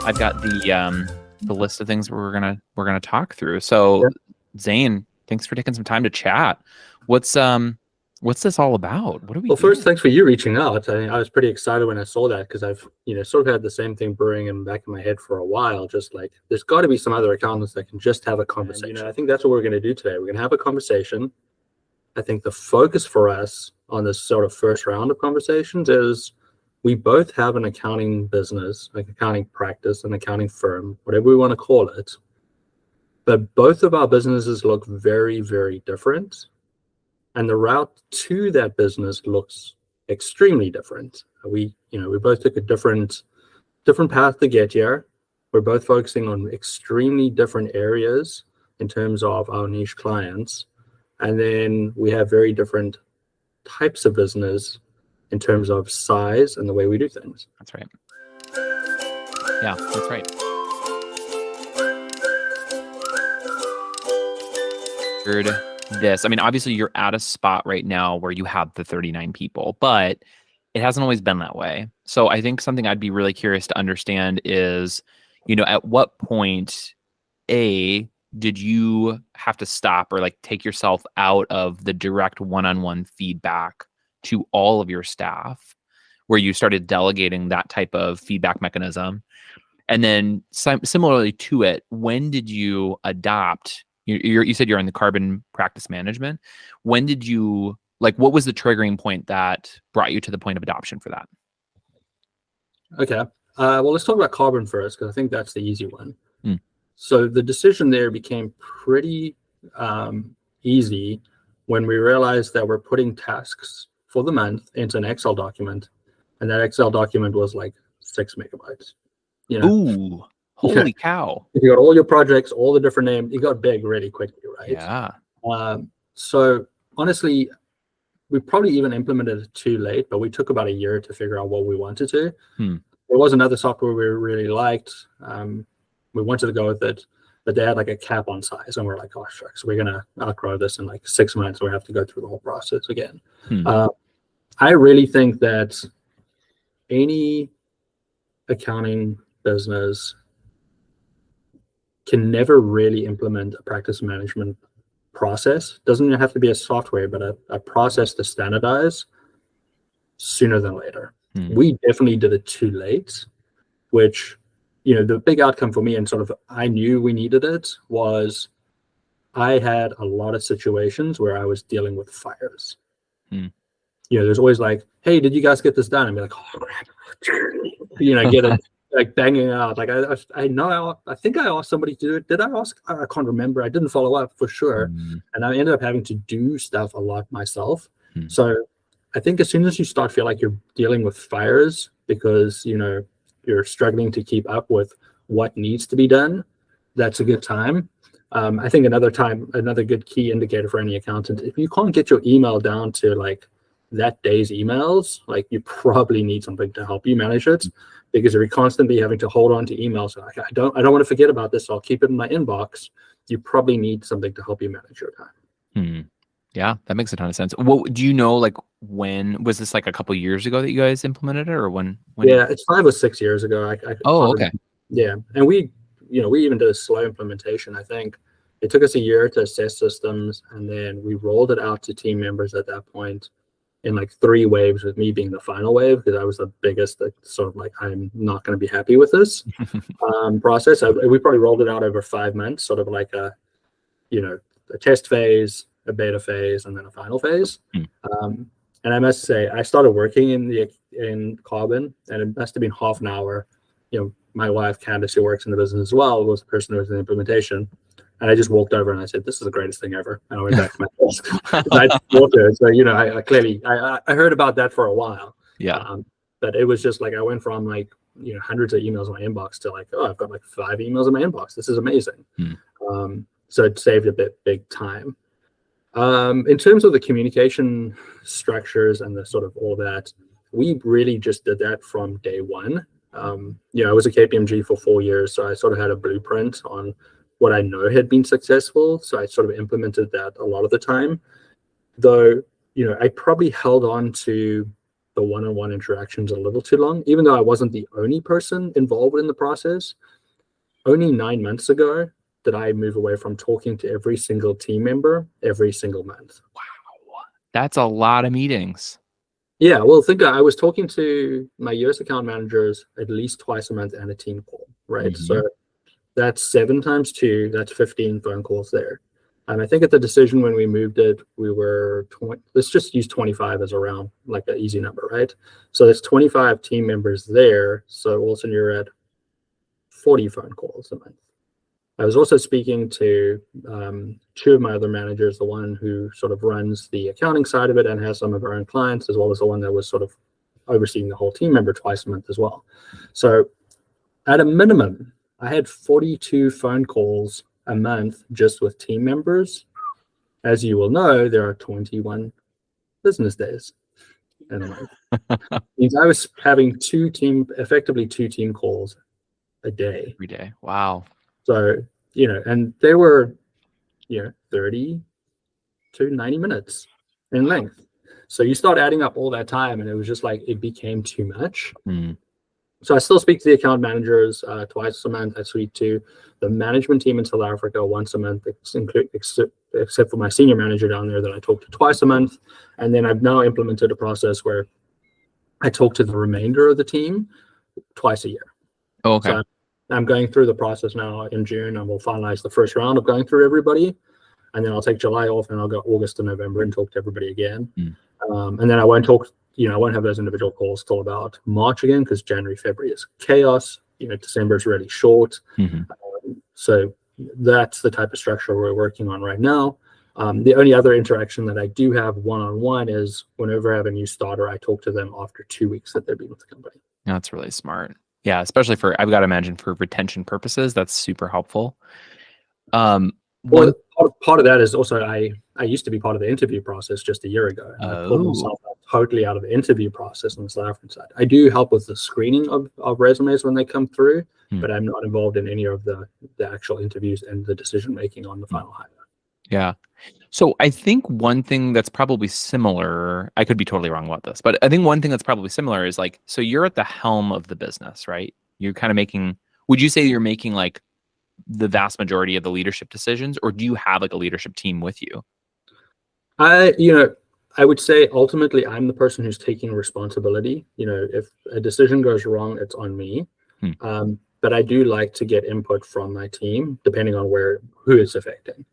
I've got the list of things we're gonna talk through. So, Yeah. Zane, thanks for taking some time to chat. What's this all about? What are we Well, doing? first, thanks for you reaching out. I was pretty excited when I saw that because I've, sort of had the same thing brewing in the back of my head for a while. Just like, there's got to be some other accountants that can just have a conversation. And, I think that's what we're going to do today. We're going to have a conversation. I think the focus for us on this sort of first round of conversations is we both have an accounting business, like accounting practice, an accounting firm, whatever we want to call it. But both of our businesses look very, very different. And the route to that business looks extremely different. We both took a different path to get here. We're both focusing on extremely different areas in terms of our niche clients. And then we have very different types of business in terms of size and the way we do things. That's right. Yeah, that's right. This, I mean, obviously you're at a spot right now where you have the 39 people, but it hasn't always been that way. So I think something I'd be really curious to understand is, at what point, did you have to stop or like take yourself out of the direct one-on-one feedback to all of your staff, where you started delegating that type of feedback mechanism? And then similarly to it, when did you adopt? You said you're in the carbon practice management. When did you, what was the triggering point that brought you to the point of adoption for that? Okay. Well, let's talk about carbon first, because I think that's the easy one. So the decision there became pretty easy when we realized that we're putting tasks for the month into an Excel document, and that Excel document was like 6 megabytes. Ooh, holy cow. You got all your projects, all the different names, it got big really quickly, right? Yeah. So honestly, we probably even implemented it too late, but we took about a year to figure out what we wanted to. There was another software we really liked. We wanted to go with it, but they had like a cap on size, and we're like, oh, shucks, we're going to outgrow this in like 6 months. We have to go through the whole process again. I really think that any accounting business can never really implement a practice management process. Doesn't have to be a software, but a process to standardize sooner than later. We definitely did it too late, which, the big outcome for me, and sort of I knew we needed it, was I had a lot of situations where I was dealing with fires. There's always like, hey, did you guys get this done? And be like, oh crap. Get it like banging out. Like I know, I think I asked somebody to do it. Did I ask? I can't remember. I didn't follow up for sure. And I ended up having to do stuff a lot myself. So I think as soon as you start feel like you're dealing with fires because, you're struggling to keep up with what needs to be done, that's a good time. I think another good key indicator for any accountant, if you can't get your email down to like that day's emails, like you probably need something to help you manage it, because if you're constantly having to hold on to emails, like I don't want to forget about this, so I'll keep it in my inbox. You probably need something to help you manage your time. Yeah, that makes a ton of sense. What do you know? Like, when was this? Like a couple of years ago that you guys implemented it, or when? Yeah, it's 5 or 6 years ago. Okay. Yeah, and we even did a slow implementation. I think it took us a year to assess systems, and then we rolled it out to team members at that point in like 3 waves, with me being the final wave, because I was the biggest that sort of like, I'm not going to be happy with this process. We probably rolled it out over 5 months, sort of like a test phase, a beta phase, and then a final phase. And I must say, I started working in Carbon, and it must have been half an hour. My wife, Candace, who works in the business as well, was the person who was in the implementation. And I just walked over and I said, "This is the greatest thing ever." And I went back to my desk. I walked there. So, I clearly heard about that for a while. Yeah. But it was just like, I went from like, hundreds of emails in my inbox to like, oh, I've got like 5 emails in my inbox. This is amazing. So it saved a big time. In terms of the communication structures and the sort of all that, we really just did that from day one. I was a KPMG for 4 years, so I sort of had a blueprint on what I know had been successful. So I sort of implemented that a lot of the time. Though, I probably held on to the one-on-one interactions a little too long, even though I wasn't the only person involved in the process. Only 9 months ago did I move away from talking to every single team member every single month. Wow. That's a lot of meetings. Yeah, well, I was talking to my US account managers at least twice a month and a team call, right? Mm-hmm. So that's 7 times 2, that's 15 phone calls there. And I think at the decision when we moved it, we were, let's just use 25 as around like an easy number, right? So there's 25 team members there. So all of a sudden you're at 40 phone calls a month. I was also speaking to 2 of my other managers, the one who sort of runs the accounting side of it and has some of her own clients, as well as the one that was sort of overseeing the whole team member twice a month as well. So at a minimum, I had 42 phone calls a month just with team members. As you will know, there are 21 business days in a month. Means I was having effectively two team calls a day. Every day. Wow. So, and they were, 30 to 90 minutes in length. So you start adding up all that time, and it was just like, it became too much. Mm. So I still speak to the account managers twice a month. I speak to the management team in South Africa once a month, except for my senior manager down there that I talk to twice a month. And then I've now implemented a process where I talk to the remainder of the team twice a year. Oh, okay. So I'm going through the process now in June, and we'll finalize the first round of going through everybody. And then I'll take July off, and I'll go August to November and talk to everybody again. And then I won't I won't have those individual calls till about March again, because January, February is chaos. December is really short. So that's the type of structure we're working on right now. The only other interaction that I do have one-on-one is whenever I have a new starter, I talk to them after 2 weeks that they've been with the company. That's really smart. Yeah, especially I've got to imagine for retention purposes, that's super helpful. Well, part of that is also I used to be part of the interview process just a year ago. And I pulled myself totally out of the interview process on the South African side. I do help with the screening of resumes when they come through, but I'm not involved in any of the actual interviews and the decision making on the final hire. Yeah. So I think one thing that's probably similar, I could be totally wrong about this, but I think one thing that's probably similar is like, so you're at the helm of the business, right? You're kind of would you say you're making like the vast majority of the leadership decisions, or do you have like a leadership team with you? I would say ultimately I'm the person who's taking responsibility. If a decision goes wrong, it's on me. But I do like to get input from my team, depending on who it's affecting.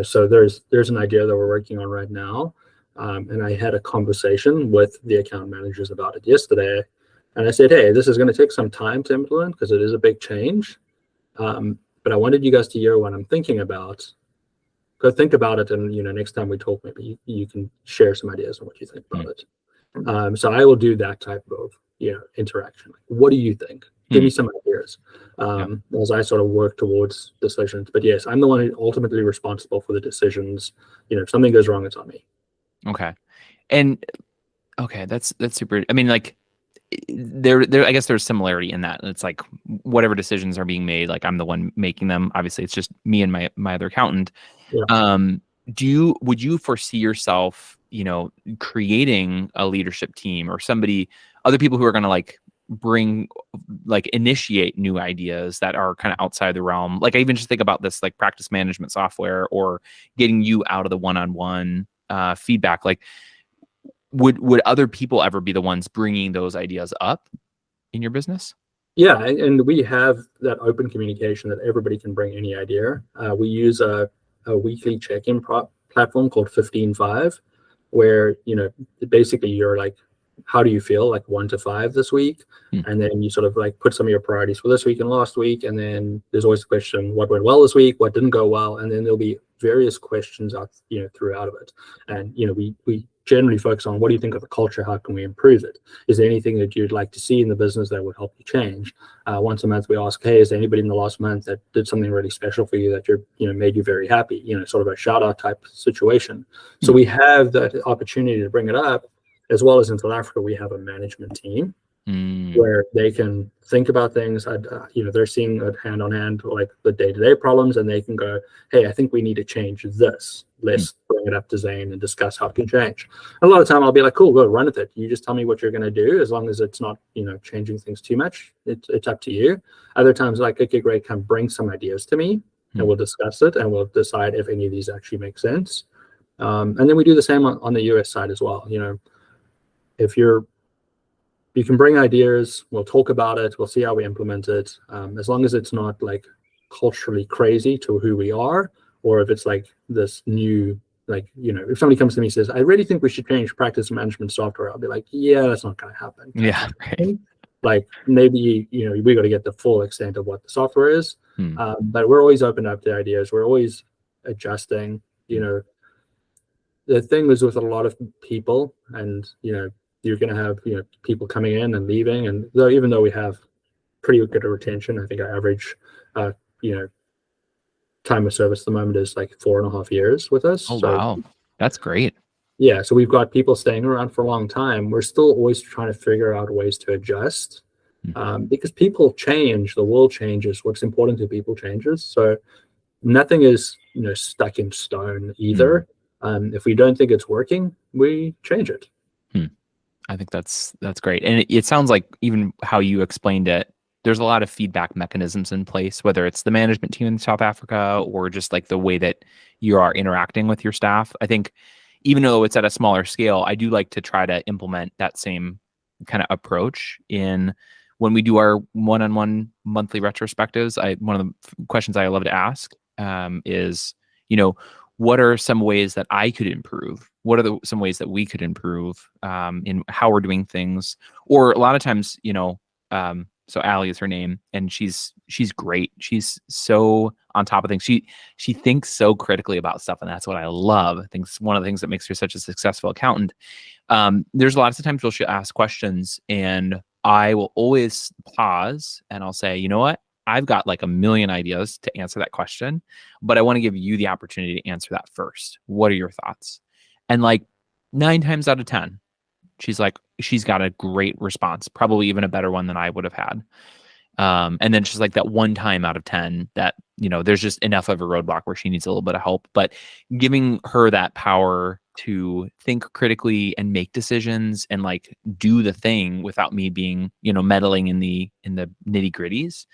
So there's an idea that we're working on right now. And I had a conversation with the account managers about it yesterday. And I said, hey, this is going to take some time to implement because it is a big change. But I wanted you guys to hear what I'm thinking about. Go think about it, and next time we talk, maybe you can share some ideas on what you think about it. So I will do that type of interaction. What do you think? Give me some ideas as I sort of work towards decisions. But yes, I'm the one who's ultimately responsible for the decisions. If something goes wrong, it's on me. Okay, and okay, that's super. I mean, like there I guess there's similarity in that. It's like whatever decisions are being made, like I'm the one making them. Obviously, it's just me and my other accountant. Yeah. Would you foresee yourself, creating a leadership team or other people who are going to initiate new ideas that are kind of outside the realm? Like I even just think about this, like practice management software or getting you out of the one-on-one feedback. Like would other people ever be the ones bringing those ideas up in your business? Yeah. And we have that open communication that everybody can bring any idea. We use a weekly check-in platform called 15-5, where basically you're like, how do you feel, like 1 to 5 this week? And then you sort of like put some of your priorities for this week and last week, and then there's always the question, what went well this week, what didn't go well, and then there'll be various questions out throughout of it. And we generally focus on, what do you think of the culture, how can we improve it? Is there anything that you'd like to see in the business that would help you change? Once a month we ask, hey, is there anybody in the last month that did something really special for you that made you very happy? Sort of a shout out type situation. So we have that opportunity to bring it up. As well as in South Africa, we have a management team where they can think about things. They're seeing it hand on hand, like the day-to-day problems, and they can go, hey, I think we need to change this. Let's bring it up to Zane and discuss how it can change. And a lot of time I'll be like, cool, go run with it. You just tell me what you're going to do. As long as it's not, changing things too much, it's up to you. Other times, like, okay, great, come bring some ideas to me and we'll discuss it and we'll decide if any of these actually make sense. And then we do the same on the US side as well. If you can bring ideas, we'll talk about it, we'll see how we implement it. As long as it's not like culturally crazy to who we are, or if it's like this new, like, if somebody comes to me and says, I really think we should change practice management software, I'll be like, yeah, that's not going to happen. Yeah. Right. Like, maybe, we got to get the full extent of what the software is. But we're always open up to ideas. We're always adjusting. The thing is with a lot of people, and, you're going to have people coming in and leaving, and even though we have pretty good retention, I think our average time of service at the moment is like 4.5 years with us. Oh, wow, that's great. Yeah, so we've got people staying around for a long time. We're still always trying to figure out ways to adjust, because people change, the world changes, what's important to people changes. So nothing is stuck in stone either. If we don't think it's working, we change it. I think that's great. And it sounds like, even how you explained it, there's a lot of feedback mechanisms in place, whether it's the management team in South Africa or just like the way that you are interacting with your staff. I think even though it's at a smaller scale, I do like to try to implement that same kind of approach when we do our one-on-one monthly retrospectives. One of the questions I love to ask is, what are some ways that I could improve? What are some ways that we could improve in how we're doing things? Or a lot of times, so Allie is her name, and she's great. She's so on top of things. She thinks so critically about stuff, and that's what I love. I think it's one of the things that makes her such a successful accountant. There's lots of times where she'll ask questions, and I will always pause and I'll say, you know what? I've got like a million ideas to answer that question, but I want to give you the opportunity to answer that first. What are your thoughts? And like 9 times out of 10, she's got a great response, probably even a better one than I would have had. And then she's like that 1 time out of 10 that, there's just enough of a roadblock where she needs a little bit of help. But giving her that power to think critically and make decisions and like do the thing without me being, meddling in the nitty gritties.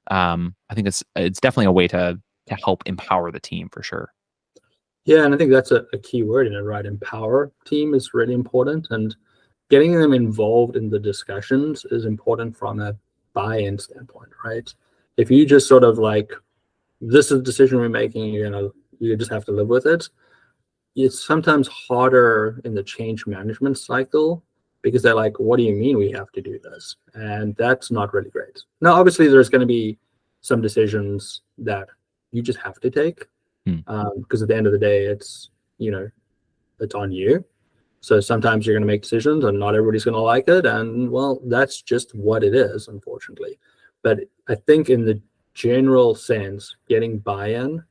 I think it's definitely a way to help empower the team for sure. Yeah, and I think that's a key word in it, right? Empower team is really important, and getting them involved in the discussions is important from a buy-in standpoint, right? If you just sort of like, this is the decision we're making, you just have to live with it. It's sometimes harder in the change management cycle because they're like, what do you mean we have to do this? And that's not really great. Now, obviously, there's going to be some decisions that you just have to take, because at the end of the day, it's on you. So sometimes you're going to make decisions and not everybody's going to like it. And well, that's just what it is, unfortunately. But I think in the general sense, getting buy-in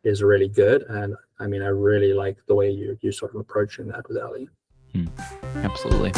is really good. And I mean, I really like the way you're sort of approaching that with Allie. Absolutely.